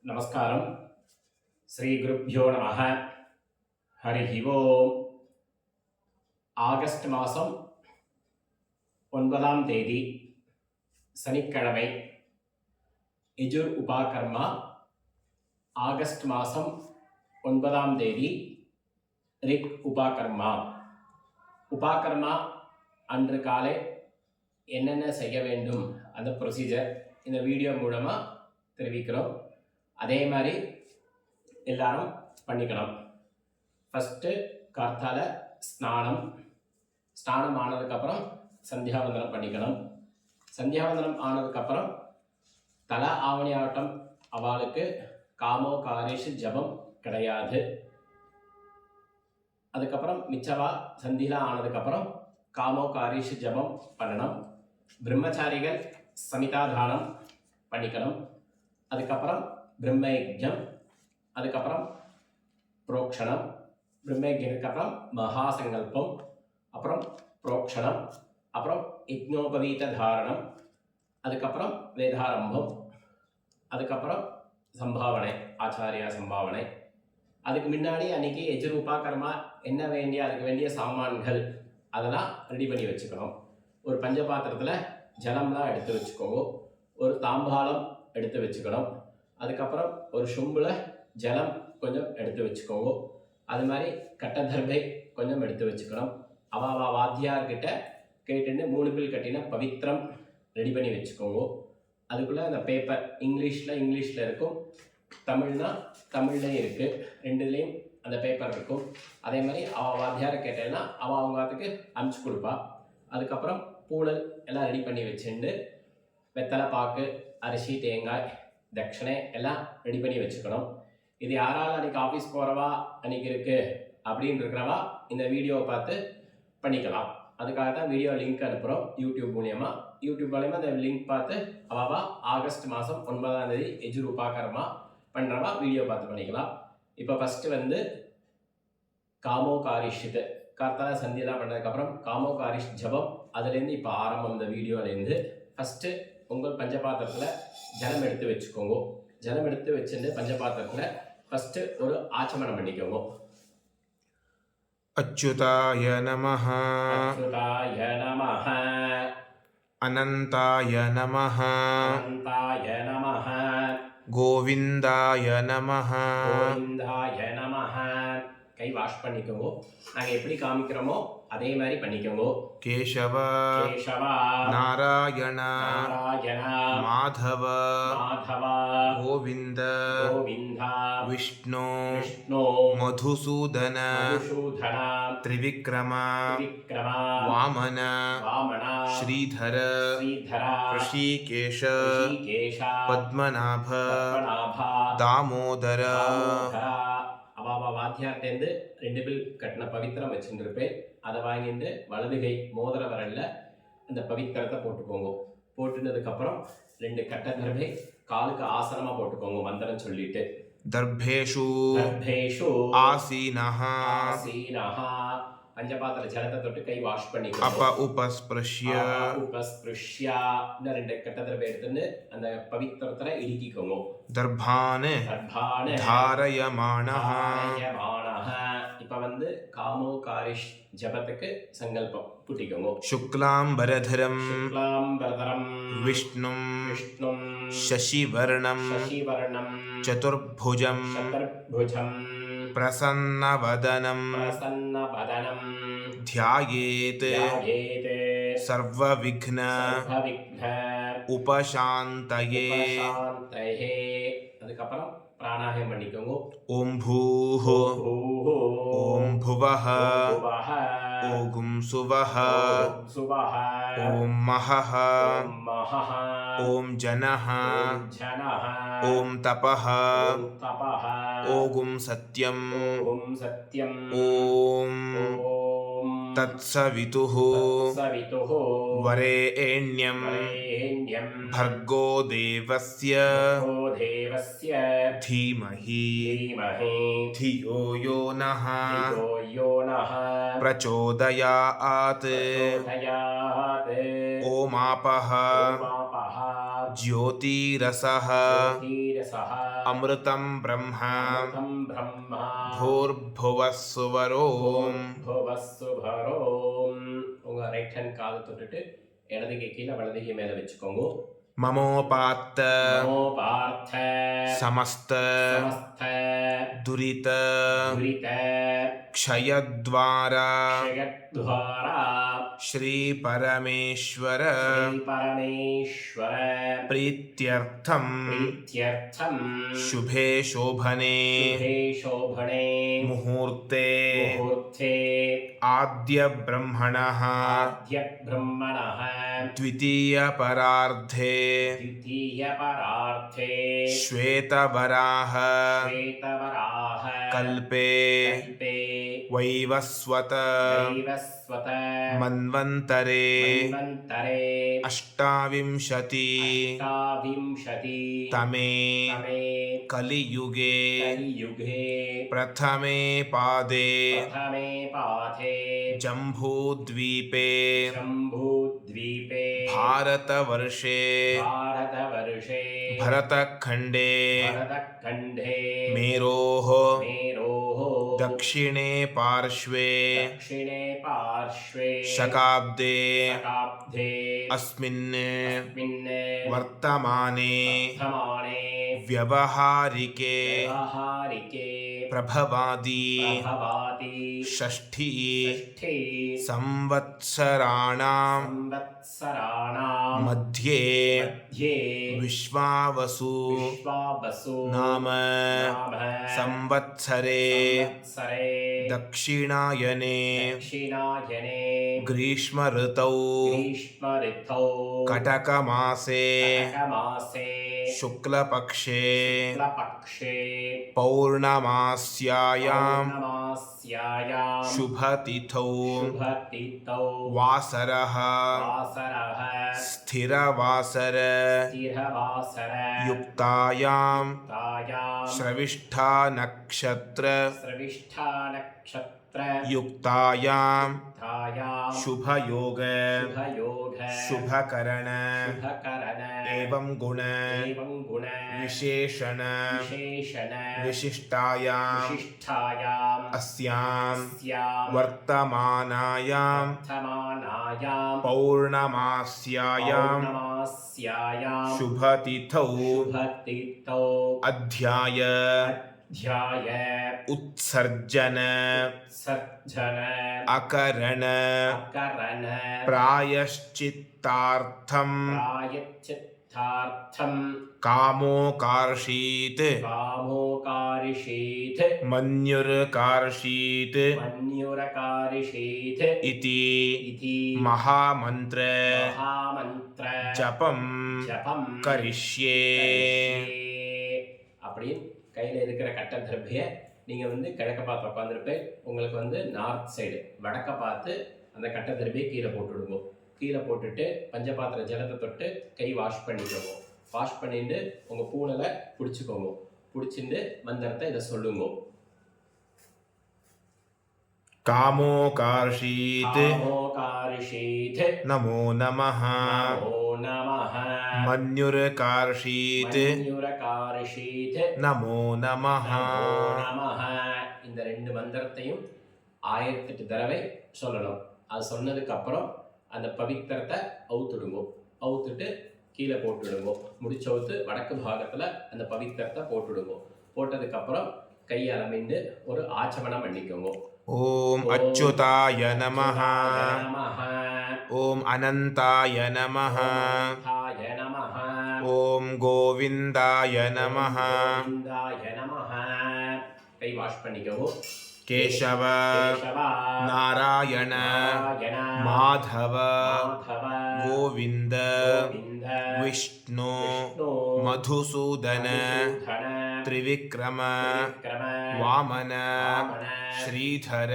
நமஸ்காரம். ஸ்ரீ குருப்யோ நமஹ. ஹரிஹி ஓம். ஆகஸ்ட் மாதம் 9ஆம் தேதி சனிக்கிழமை. யஜுர் உபாகர்மா. ஆகஸ்ட் மாதம் 9ஆம் தேதி ரிக் உபாகர்மா. உபாகர்மா அன்று காலை என்னென்ன செய்ய வேண்டும் அந்த ப்ரொசீஜர் இந்த வீடியோ மூலமாக தெரிவிக்கிறோம். அதே மாதிரி எல்லாரும் பண்ணிக்கணும். ஃபஸ்ட்டு கார்த்தால ஸ்நானம் ஆனதுக்கப்புறம் சந்தியாவந்தனம் பண்ணிக்கணும். சந்தியாவந்தனம் ஆனதுக்கப்புறம் தலா ஆவணி ஆட்டம் அவளுக்கு காமோ காரிஷ் ஜபம் கிடையாது. அதுக்கப்புறம் மிச்சவா சந்திலா ஆனதுக்கப்புறம் காமோ காரிஷ் ஜபம் பண்ணணும். பிரம்மச்சாரிகள் சமிதாதானம் பண்ணிக்கணும். அதுக்கப்புறம் பிரம்மயஜம், அதுக்கப்புறம் புரோக்ஷணம், பிரம்மயஜத்துக்கு அப்புறம் மகாசங்கல்பம், அப்புறம் புரோக்ஷணம், அப்புறம் யஜ்னோபவீத தாரணம், அதுக்கப்புறம் வேதாரம்பம், அதுக்கப்புறம் சம்பாவனை, ஆச்சாரியா சம்பாவனை. அதுக்கு முன்னாடி அன்றைக்கி யஜுர் உபாகர்மா என்ன வேண்டிய அதுக்கு வேண்டிய சாமான்கள் அதெல்லாம் ரெடி பண்ணி வச்சுக்கணும். ஒரு பஞ்சபாத்திரத்தில் ஜலம்லாம் எடுத்து வச்சுக்கோங்க. ஒரு தாம்பாளம் எடுத்து வச்சுக்கணும். அதுக்கப்புறம் ஒரு சொம்பில் ஜலம் கொஞ்சம் எடுத்து வச்சுக்கோங்க. அது மாதிரி கட்டதர்பை கொஞ்சம் எடுத்து வச்சுக்கணும். அவா வாத்தியார்கிட்ட கேட்டுன்னு 3 பில் கட்டின பவித்திரம் ரெடி பண்ணி வச்சுக்கோங்க. அதுக்குள்ளே அந்த பேப்பர் இங்கிலீஷில் இருக்கும், தமிழ்னா தமிழ்லேயும் இருக்குது, ரெண்டுலேயும் அந்த பேப்பர் இருக்கும். அதே மாதிரி அவள் வாத்தியாரை கேட்டேன்னா அவள் அவங்க அதுக்கு அனுப்பிச்சி கொடுப்பா. அதுக்கப்புறம் பூனல் எல்லாம் ரெடி பண்ணி வச்சுட்டு வெத்தலை பாக்கு, அரிசி, தேங்காய், தட்சணை எல்லாம் ரெடி பண்ணி வச்சுக்கணும். இது யாரால் அன்றைக்கி ஆஃபீஸ் போகிறவா அன்றைக்கி இருக்குது அப்படின்னு இருக்கிறவா இந்த வீடியோவை பார்த்து பண்ணிக்கலாம். அதுக்காக தான் வீடியோ லிங்க் அனுப்புகிறோம் யூடியூப் மூலியமாக அந்த லிங்க் பார்த்து அவாவா ஆகஸ்ட் மாதம் 9ஆம் தேதி யஜுர் உபாகர்மா பண்ணுறவா வீடியோ பார்த்து பண்ணிக்கலாம். இப்போ ஃபஸ்ட்டு காமோ காரிஷித்து கார்த்தால சந்தியெல்லாம் பண்ணதுக்கப்புறம் காமோ காரிஷ் ஜபம் அதுலேருந்து இப்போ ஆரம்பம். இந்த வீடியோலேருந்து ஃபஸ்ட்டு உங்கள் பஞ்சபாத்திரத்தில் ஜலம் எடுத்து வச்சுக்கோங்க. ஜலம் எடுத்து வச்சுட்டு பஞ்சபாத்திரத்தில் ஃபஸ்ட்டு ஒரு ஆச்சமனம் பண்ணிக்கோங்க. அச்சுதாய நமஹ, அச்சுதாய நமஹ, அனந்தாய நமஹ, அனந்தாய நமஹ, கோவிந்தாய நமஹ, கோவிந்தாய நமஹ. கை வாஷ் பண்ணிக்கோங்க. நாங்கள் எப்படி காமிக்கிறோமோ அதே மாதிரி பண்ணிக்கோங்க. கேசவ, கேசவா, நாராயண, நாராயண, மாதவ, மாதவ, கோவிந்த, கோவிந்தா, விஷ்ணு, விஷ்ணு, மதுசூதன, மதுசூதன, திரிவிக்ரம, விக்ரம, வாமன, வாமன, ஸ்ரீதர, ஸ்ரீதர, ரிஷிகேஷ, ரிஷிகேஷ, பத்மநாப, பத்மநாப, தாமோதர. அவாவா வாத்தியார்ட்டேருந்து 2 பில் கட்டின பவித்திரம் வச்சுருப்பேன். அதை வாங்கிட்டு வலது கை மோதிர வரல்ல அந்த பவித்திரத்தை போட்டுக்கோங்க. போட்டுனதுக்கப்புறம் 2 கட்ட தர்பை காலுக்கு ஆசனமாக போட்டுக்கோங்க மந்திரம் சொல்லிட்டு. தர்பேஷு ஆசீனஹ, பஞ்சபாத்திர ஜலத்தை தொட்டு கை வாஷ் பண்ணிக்கோங்க. அப உபஸ்பிருஷ்ய, இன்னும் 2 கட்ட தர்பை எடுத்துன்னு அந்த பவித்திரத்தை இடுக்கிக்கோங்க. தர்பானு தாரயமானஹ. இப்ப காமோ காரிஷ் ஜபத்துக்கு சங்கல்பம் புட்டிக்கோங்க. சுக்லாம்பரதரம் விஷ்ணும் சசிவர்ணம் சதுர்புஜம் பிரசன்னவதனம் த்யாயேத் சர்வவிக்ன உபசாந்தயே. அதுக்கப்புறம் பிராணாயாமம் பண்ணிக்கோங்க. ஓம் பூஹ, ஓம் புவஹ, ஓம் சுவஹ, ஓம் மஹஹ, ஓம் ஜனஹ, ஓம் தபஹ, ஓம் சத்யம், ஓம் தத்சவிதுः வரேண்யம் भर्गो देवस्य धीमहि धियो यो नः प्रचोदयात् ओमापः ज्योतिरसः ज्योतिरसः अमृतं ब्रह्म अमृतं ब्रह्म भूर्भुवः सुवरों भूर्भुवस्सुभरोम्. உங்க ரைட் ஹேண்ட் காலை தொட்டுட்டு இடதுகை கீழே வலதுகை மேல வச்சுக்கோங்க. ममोपात्त நமோ பார்த்த समस्त समस्त दुरित दुरित क्षयद्वारा क्षयद्वारा श्री परमेश्वर श्री परमेश्वर प्रीत्यर्थं प्रीत्यर्थं शुभे शोभने शुभे शोभने मुहूर्ते मुहूर्ते आद्य ब्रह्मणः आद्य ब्रह्मणः द्वितीय परार्धे द्वितीय परार्थे श्वेतवराह श्वेतवराह कल्पे कल्पे वैवस्वत दैवस्वत मन्वन्तरे मन्वन्तरे अष्टाविंशति अष्टाविंशति तमे तमे कलियुगे कलियुगे प्रथमे पादे प्रथमे पाथे जम्बूद्वीपे जम्बूद्वीपे भारतवर्षे भारतवर्षे भरतखण्डे भरतखण्डे मेरोः मेरोः दक्षिणे पार्श्वे दक्षिणे पार्श्वे शकाब्दे शकाब्दे अस्मिन् अस्मिन् वर्तमाने वर्तमाने व्यवहारिके व्यावहारिके प्रभवादि प्रभवादि षष्ठी षष्ठी संवत्सराणां संवत्सराणां मध्ये मध्ये विश्वावसु विश्वावसु नाम नाम संवत्सरे संवत्सरे दक्षिणायने दक्षिणायने ग्रीष्म ऋतौ ग्रीष्म ऋतौ कटकमासे कटकमासे शुक्लपक्षे शुक्लपक्षे पौर्णमास्यायां पौर्णमास्यायां शुभतिथौ शुभतिथौ वासरः वासरः स्थिरवासर स्थिरवासर युक्तायां तायां श्रविष्ठा नक्षत्र श्रविष्ठा नक्षत्र युक्तायां तायां शुभयोग शुभयोग शुभकरण शुभकरण एवं गुण एवं गुण विशेषण विशेषण विशिष्टायां विशिष्टायाम् अस्यां अस्यां वर्तमानायां वर्तमानायां पौर्णमास्यायां पौर्णमास्यायां शुभतिथौ शुभतिथौ अध्याय अध्याय उत्सर्जन सज्जन अकरण अकरण प्रायश्चित्तार्थं प्रायश्चित्तार्थं कामोकार्षीत् कामोकारिषीत् मन्युर्कार्षीत् मन्युरकारिषीत् इति इति महामन्त्र महामन्त्र जपं ஜபம் करिष्ये அப்படின்னு கையில் இருக்கிற கட்ட திரவிய நீங்கள் வந்து கிழக்க பார்த்து உட்காந்துருப்பேன். உங்களுக்கு வந்து நார்த் சைடு வடக்க பார்த்து அந்த கட்ட திரவியை கீழே போட்டுவிடுங்க. கீழே போட்டுட்டு பஞ்சபாத்திர ஜலத்தை தொட்டு கை வாஷ் பண்ணிக்கோங்க. வாஷ் பண்ணிட்டு உங்கள் பூனலை பிடிச்சிக்கோங்க. பிடிச்சிட்டு மந்திரத்தை இதை சொல்லுங்க. कामोकार्षीत् कामोकारिषीत् नमो नमः नमो नमः मन्युर्कार्षीत् मन्युरकारिषीत् नमो नमः நமோ நமஹ. இந்த ரெண்டு மந்திரத்தையும் 1008 தடவை சொல்லணும். அது சொன்னதுக்கு அப்புறம் அந்த பவித்திரத்தை அவுத்துடுங்க. அவுத்துட்டு கீழே போட்டுடுங்க. முடிச்சவுத்து வடக்கு பாகத்துல அந்த பவித்திரத்தை போட்டுடுங்க. போட்டதுக்கு அப்புறம் கையை அலமிண்டு ஒரு ஆச்சமனம் பண்ணிக்கோங்க. ॐ अच्युताय नमः நமஹ ॐ अनन्ताय नमः தாய நமஹ ॐ गोविन्दाय नमः கோவிந்தாய நமஹ. கை வாஷ் பண்ணிக்கோங்க. केशव கேசவா नारायण நாராயண माधव மாதவ गोविन्द கோவிந்த विष्णु விஷ்ணு मधुसूदन மதுசூதன त्रिविक्रम விக்ரம वामन வாமன श्रीधर ஸ்ரீதர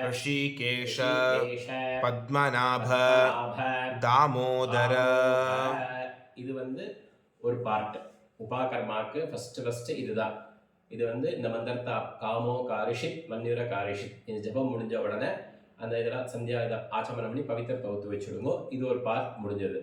ऋषिकेश ரிஷிகேஷ पद्मनाभ பத்மநாப दामोदर இது வந்து ஒரு பார்ட். உபாகர்மாக்கு ஃபர்ஸ்ட் இதுதான். இது வந்து இந்த மந்திரத்தை காமோ காரிஷித் மன்யுர காரிஷித் இந்த ஜபம் முடிஞ்ச உடனே அந்த இதெல்லாம் சந்தியா இதை ஆச்சமனம் பண்ணி பவித்திரத்தை ஊற்றி வச்சுடுங்க. இது ஒரு பார்ட் முடிஞ்சது.